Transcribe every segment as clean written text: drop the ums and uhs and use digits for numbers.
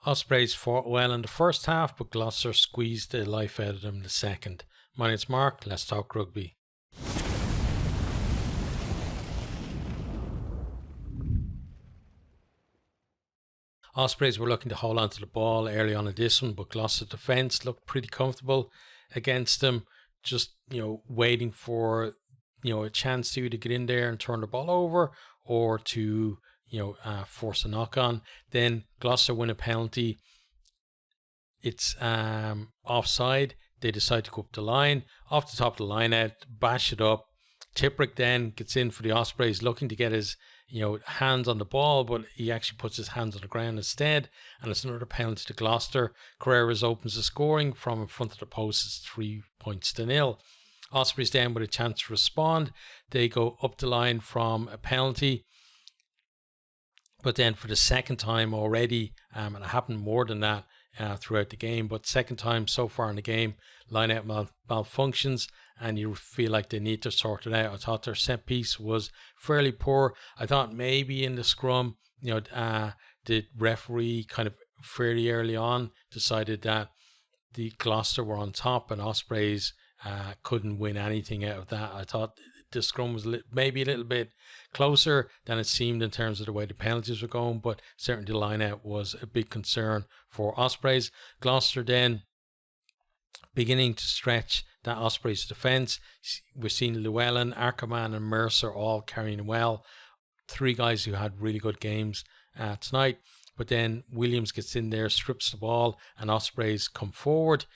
Ospreys fought well in the first half, but Gloucester squeezed the life out of them in the second. My name's Mark, let's talk rugby. Ospreys were looking to hold on to the ball early on in this one, but Gloucester defence looked pretty comfortable against them, just waiting for a chance to get in there and turn the ball over, or to force a knock on. Then Gloucester win a penalty. It's offside. They decide to go up the line, off the top of the line out, bash it up. Tipperick then gets in for the Ospreys, looking to get his hands on the ball, but he actually puts his hands on the ground instead, and it's another penalty to Gloucester. Carreras opens the scoring from in front of the post. It's 3 points to 0. Ospreys then with a chance to respond. They go up the line from a penalty, but then for the second time already, and it happened more than that throughout the game, but second time so far in the game, line out malfunctions, and you feel like they need to sort it out. I thought their set piece was fairly poor. I thought maybe in the scrum, the referee kind of fairly early on decided that the Gloucester were on top and Ospreys couldn't win anything out of that. I thought the scrum was maybe a little bit closer than it seemed in terms of the way the penalties were going, but certainly the line out was a big concern for Ospreys. Gloucester then beginning to stretch that Ospreys defence. We're seeing Llewellyn, Ackerman and Mercer all carrying well. 3 guys who had really good games tonight. But then Williams gets in there, strips the ball, and Ospreys come forward.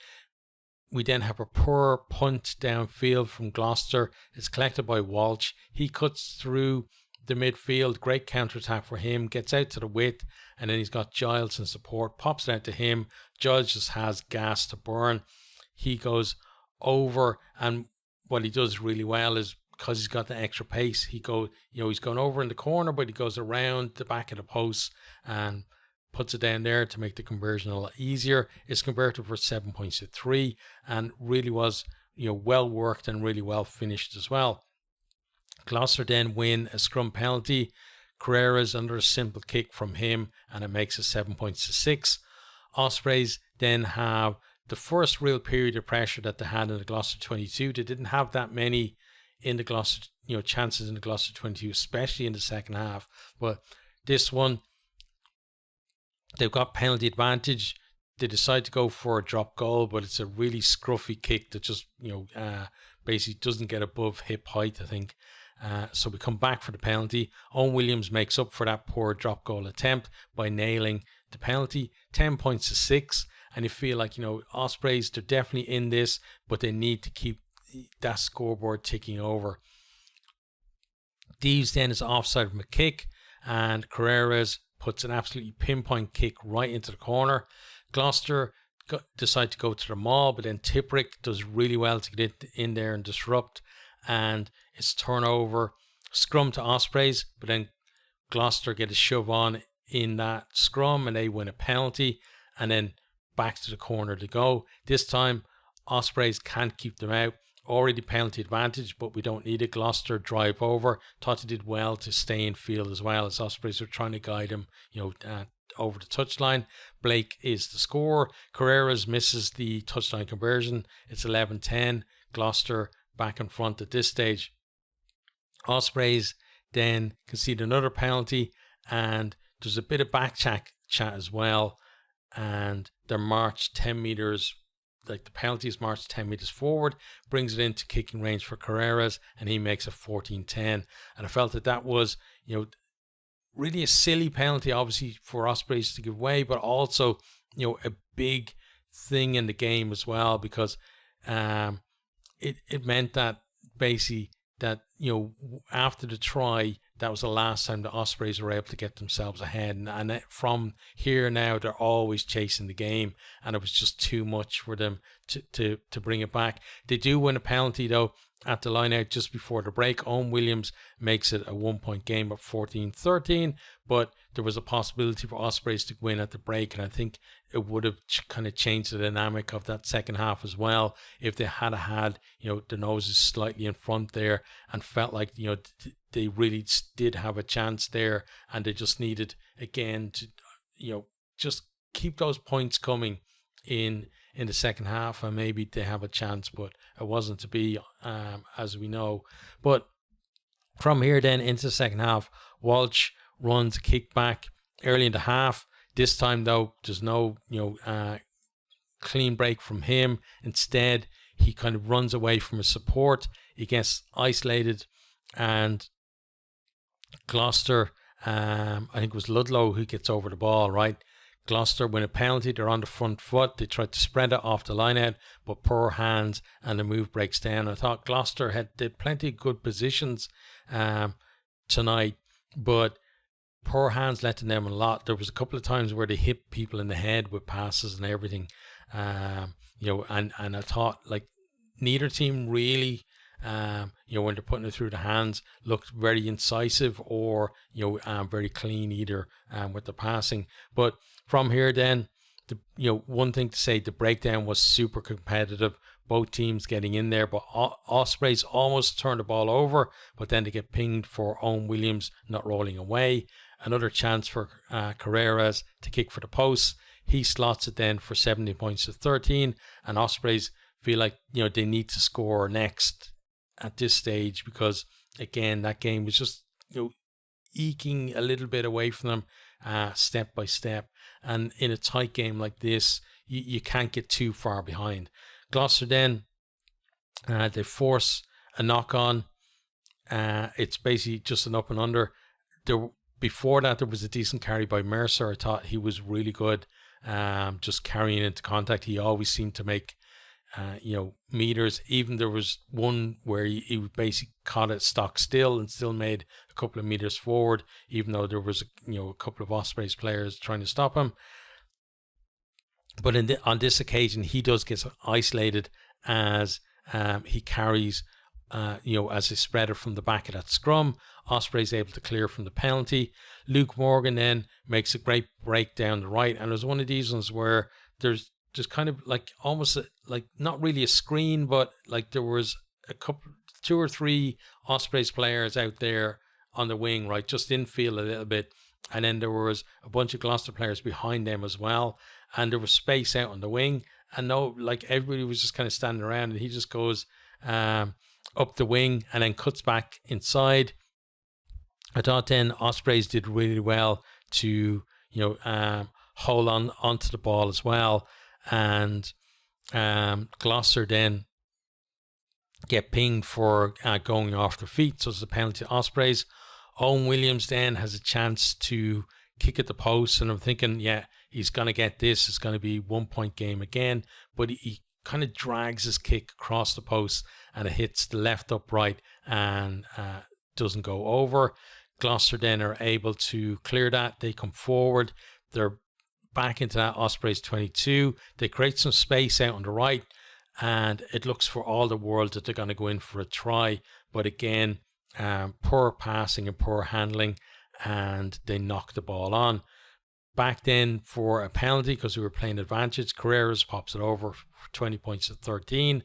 We then have a poor punt downfield from Gloucester. It's collected by Walsh. He cuts through the midfield. Great counter-attack for him. Gets out to the width, and then he's got Giles in support. Pops it out to him. Giles just has gas to burn. He goes over, and what he does really well is, because he's got the extra pace, he's going over in the corner, but he goes around the back of the post and puts it down there to make the conversion a lot easier. It's converted for 7 points to 3, and really was well worked and really well finished as well. Gloucester then win a scrum penalty. Carreras under a simple kick from him, and it makes it 7 points to 6. Ospreys then have the first real period of pressure that they had in the Gloucester 22. They didn't have that many in the Gloucester, chances in the Gloucester 22, especially in the second half. But this one, they've got penalty advantage. They decide to go for a drop goal, but it's a really scruffy kick that just, basically doesn't get above hip height, I think. So we come back for the penalty. Owen Williams makes up for that poor drop goal attempt by nailing the penalty. 10 points to 6. And you feel like, Ospreys, they're definitely in this, but they need to keep that scoreboard ticking over. Deves then is offside from a kick, and Carreras puts an absolutely pinpoint kick right into the corner. Gloucester decide to go to the maul, but then Tipperick does really well to get in there and disrupt, and it's turnover. Scrum to Ospreys, but then Gloucester get a shove on in that scrum, and they win a penalty, and then back to the corner to go. This time, Ospreys can't keep them out. Already penalty advantage, but we don't need it. Gloucester drive over. Thought he did well to stay in field as well, as Ospreys are trying to guide him, over the touchline. Blake is the scorer. Carreras misses the touchline conversion. It's 11-10. Gloucester back in front at this stage. Ospreys then concede another penalty, and there's a bit of back chat as well. And they're marched 10 metres, like the penalty is marched 10 metres forward, brings it into kicking range for Carreras, and he makes it 14-10. And I felt that was, really a silly penalty, obviously, for Ospreys to give away, but also, a big thing in the game as well, because it meant that basically that, after the try, that was the last time the Ospreys were able to get themselves ahead. And from here now, they're always chasing the game. And it was just too much for them to bring it back. They do win a penalty, though, at the line out just before the break. Owen Williams makes it a 1 point game at 14-13. But there was a possibility for Ospreys to win at the break. And I think it would have kind of changed the dynamic of that second half as well, if they had the noses slightly in front there and felt like, they really did have a chance there, and they just needed, again, to, just keep those points coming in the second half, and maybe they have a chance, but it wasn't to be, as we know. But from here then into the second half, Walsh runs a kick back early in the half. This time though, there's no clean break from him. Instead, he kind of runs away from his support. He gets isolated, and Gloucester, I think it was Ludlow who gets over the ball, right? Gloucester win a penalty. They're on the front foot. They tried to spread it off the line out, but poor hands, and the move breaks down. I thought Gloucester did plenty of good positions tonight, but poor hands letting them a lot. There was a couple of times where they hit people in the head with passes and everything, and I thought like neither team really, when they're putting it through the hands, looked very incisive or very clean either with the passing. But from here then, one thing to say, the breakdown was super competitive. Both teams getting in there, but Ospreys almost turned the ball over, but then they get pinged for Owen Williams not rolling away. Another chance for Carreras to kick for the post. He slots it then for 17 points to 13, and Ospreys feel like they need to score next at this stage, because again that game was just eking a little bit away from them step by step, and in a tight game like this you can't get too far behind. Gloucester then, they force a knock on. It's basically just an up and under. Before that, there was a decent carry by Mercer. I thought he was really good, just carrying into contact. He always seemed to make, meters. Even there was one where he basically caught it stock still and still made a couple of meters forward, even though there was a couple of Ospreys players trying to stop him. But on this occasion, he does get isolated as he carries, as a spreader from the back of that scrum. Osprey's able to clear from the penalty. Luke Morgan then makes a great break down the right, and it was one of these ones where there's just kind of like almost like not really a screen, but like there was two or three Ospreys players out there on the wing, right, just infield a little bit, and then there was a bunch of Gloucester players behind them as well. And there was space out on the wing, and everybody was just kind of standing around, and he just goes up the wing and then cuts back inside. I thought then Ospreys did really well to hold on onto the ball as well, and Gloucester then get pinged for going off their feet, so it's a penalty to Ospreys. Owen Williams then has a chance to kick at the post, and I'm thinking, he's going to get this. It's going to be 1 point game again, but he kind of drags his kick across the post, and it hits the left upright and doesn't go over. Gloucester then are able to clear that. They come forward. They're back into that Ospreys 22. They create some space out on the right, and it looks for all the world that they're going to go in for a try. But again, poor passing and poor handling, and they knock the ball on. Back then for a penalty, because we were playing advantage, Carreras pops it over for 20 points to 13,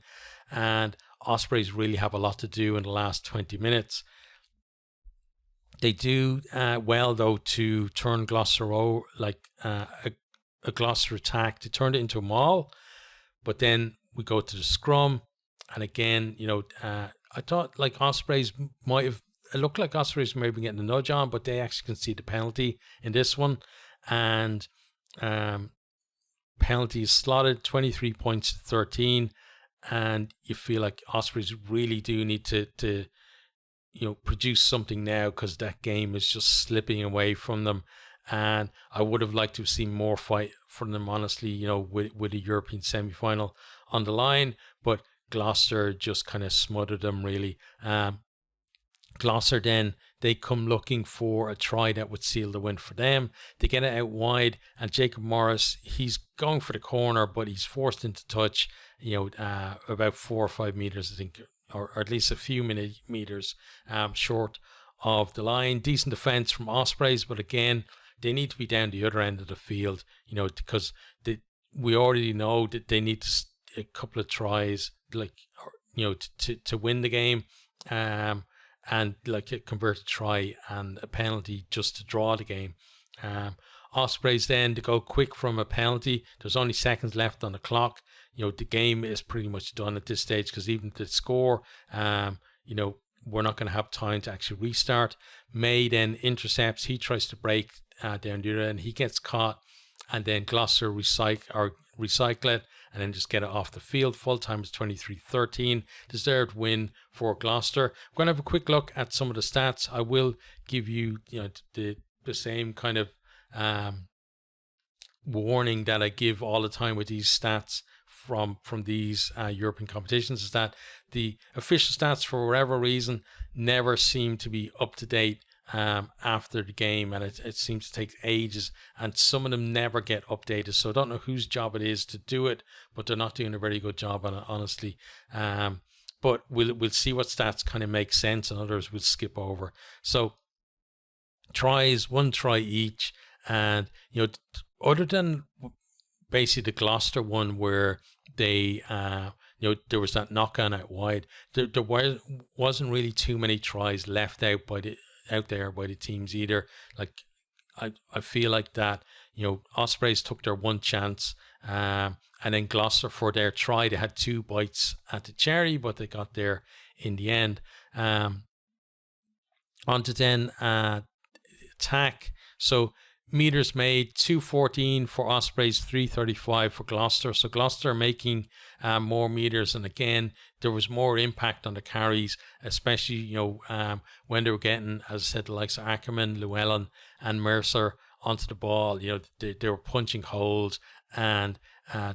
and Ospreys really have a lot to do in the last 20 minutes. They do well though to turn Gloucester over, a Gloucester attack. They turned it into a maul, but then we go to the scrum, and again, I thought like Ospreys might have. It looked like Ospreys may be getting a nudge on, but they actually conceded the penalty in this one, and penalty is slotted 23 points to 13, and you feel like Ospreys really do need to produce something now, because that game is just slipping away from them, and I would have liked to have seen more fight from them, honestly, with a European semi-final on the line, but Gloucester just kind of smothered them really. Gloucester then, they come looking for a try that would seal the win for them. They get it out wide, and Jacob Morris, he's going for the corner, but he's forced into touch, about 4 or 5 meters, I think, or at least a few meters short of the line. Decent defense from Ospreys, but again, they need to be down the other end of the field, because we already know that they need a couple of tries, to win the game. And like a converted try and a penalty just to draw the game. Ospreys then to go quick from a penalty. There's only seconds left on the clock. The game is pretty much done at this stage, because even to score, we're not going to have time to actually restart. May then intercepts. He tries to break down the other end. He gets caught, and then Gloucester recycle it and then just get it off the field. Full time is 23-13. Deserved win for Gloucester. I'm going to have a quick look at some of the stats. I will give you, the same kind of warning that I give all the time with these stats from these European competitions, is that the official stats, for whatever reason, never seem to be up to date after the game, and it seems to take ages, and some of them never get updated. So I don't know whose job it is to do it, but they're not doing a very good job on it, honestly. But we'll see what stats kind of make sense, and others we'll skip over. So tries, 1 try each, and other than basically the Gloucester one where they there was that knock on out wide, there wasn't really too many tries left out there by the teams either. Like I feel like that Ospreys took their one chance, and then Gloucester, for their try, they had 2 bites at the cherry, but they got there in the end. On to then attack. So meters made, 214 for Ospreys, 335 for Gloucester. So Gloucester making more meters, and again there was more impact on the carries, especially when they were getting, as I said, the likes of Ackerman, Llewellyn and Mercer onto the ball. They were punching holes and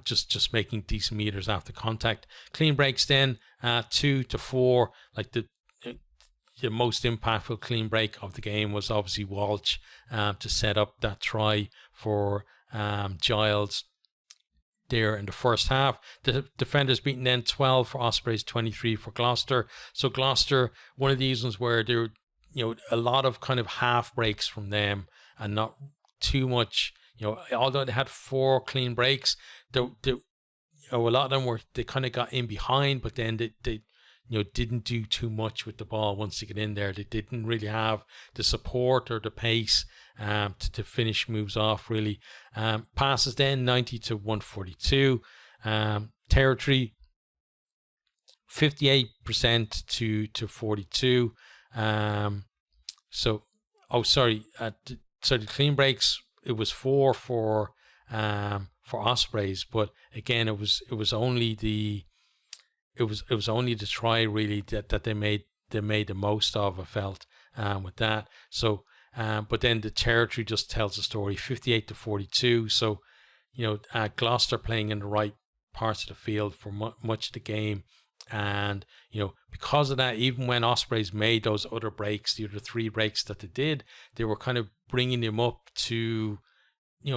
just making decent meters after contact. Clean breaks then 2 to 4. Like the most impactful clean break of the game was obviously Walsh to set up that try for Giles there in the first half. The defenders beaten then 12 for Ospreys, 23 for Gloucester. So Gloucester, one of these ones where there were a lot of kind of half breaks from them and not too much. Although they had 4 clean breaks, a lot of them they kind of got in behind, but then they didn't do too much with the ball once they get in there. They didn't really have the support or the pace to finish moves off, really. Passes then 90 to 142. Territory 58% to 42. So the clean breaks, it was 4 for Ospreys, but again it was only the try really that they made the most of, I felt, with that. So but then the territory just tells the story, 58 to 42. So Gloucester playing in the right parts of the field for much of the game, and because of that, even when Ospreys made those other breaks, the other 3 breaks that they did, they were kind of bringing them up to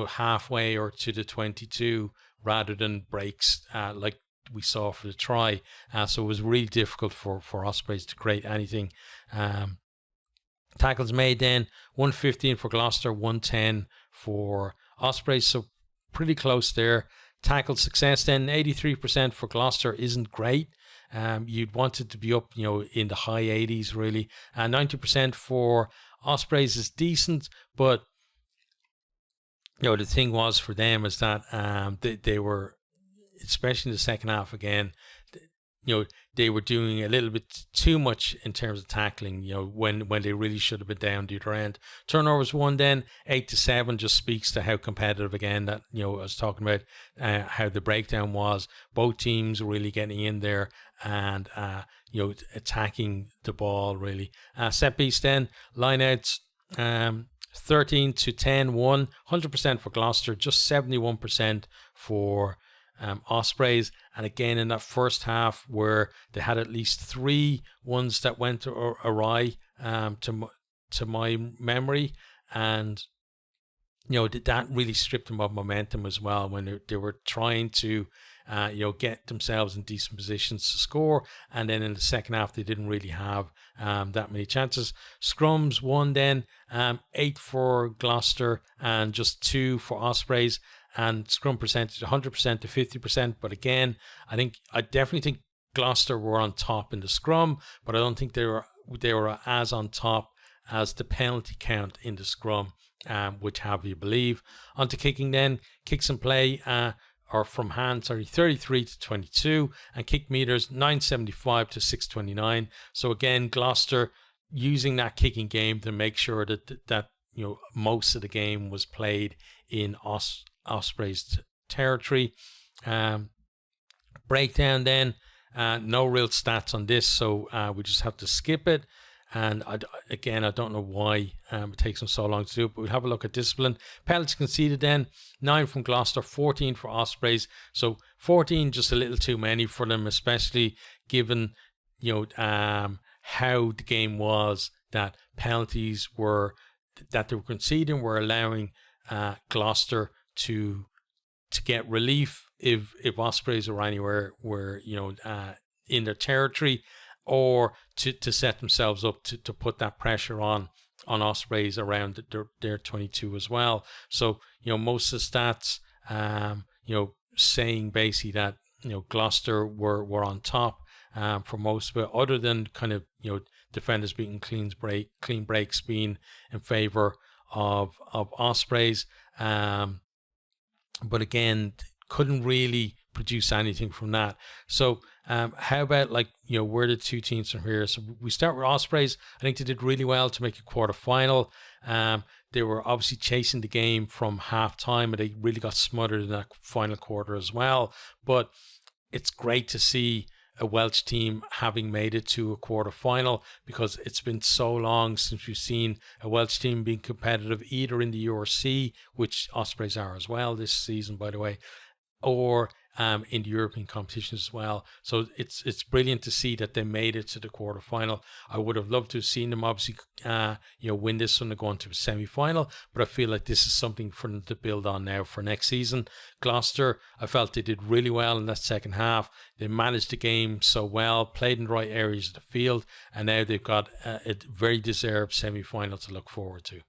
halfway or to the 22 rather than breaks like we saw for the try. So it was really difficult for Ospreys to create anything. Tackles made then 115 for Gloucester, 110 for Ospreys, so pretty close there. Tackle success then 83% for Gloucester isn't great. You'd want it to be up in the high 80s really. 90% for Ospreys is decent, but the thing was for them is that they were, especially in the second half again, they were doing a little bit too much in terms of tackling, when they really should have been down the other end. Turnovers 1 then, 8 to 7, just speaks to how competitive, again, that, I was talking about how the breakdown was. Both teams really getting in there and, attacking the ball, really. Set piece then, lineouts, 13 to 10, 100% for Gloucester, just 71% for Ospreys. And again, in that first half where they had at least 3 ones that went awry, to my memory, and that really stripped them of momentum as well when they were trying to get themselves in decent positions to score, and then in the second half they didn't really have that many chances. Scrums 1 then, 8 for Gloucester and just 2 for Ospreys. And scrum percentage 100% to 50%. But again, I definitely think Gloucester were on top in the scrum, but I don't think they were as on top as the penalty count in the scrum. which have you believe. On to kicking then. Kicks and play or from hand, 33 to 22, and kick meters 975 to 629. So again, Gloucester using that kicking game to make sure that most of the game was played in Ospreys territory. Breakdown then, no real stats on this, so we just have to skip it. And I don't know why it takes them so long to do it, but we'll have a look at discipline. Penalties conceded then, 9 from Gloucester, 14 for Ospreys. So 14 just a little too many for them, especially given how the game was, that penalties that they were conceding were allowing Gloucester to get relief if Ospreys or anywhere were in their territory, or to set themselves up to put that pressure on Ospreys around their 22 as well. So most of the stats saying basically that Gloucester were on top for most of it, other than kind of defenders beating clean breaks being in favor of Ospreys, but again couldn't really produce anything from that. So how about where the two teams from here? So we start with Ospreys. I think they did really well to make a quarter final. They were obviously chasing the game from half time, and they really got smothered in that final quarter as well. But it's great to see a Welsh team having made it to a quarter final, because it's been so long since we've seen a Welsh team being competitive either in the URC, which Ospreys are as well this season, by the way, or in the European competition as well. So it's brilliant to see that they made it to the quarter final. I would have loved to have seen them obviously win this one and go on to a semi-final, but I feel like this is something for them to build on now for next season. Gloucester, I felt they did really well in that second half. They managed the game so well, played in the right areas of the field, and now they've got a very deserved semi-final to look forward to.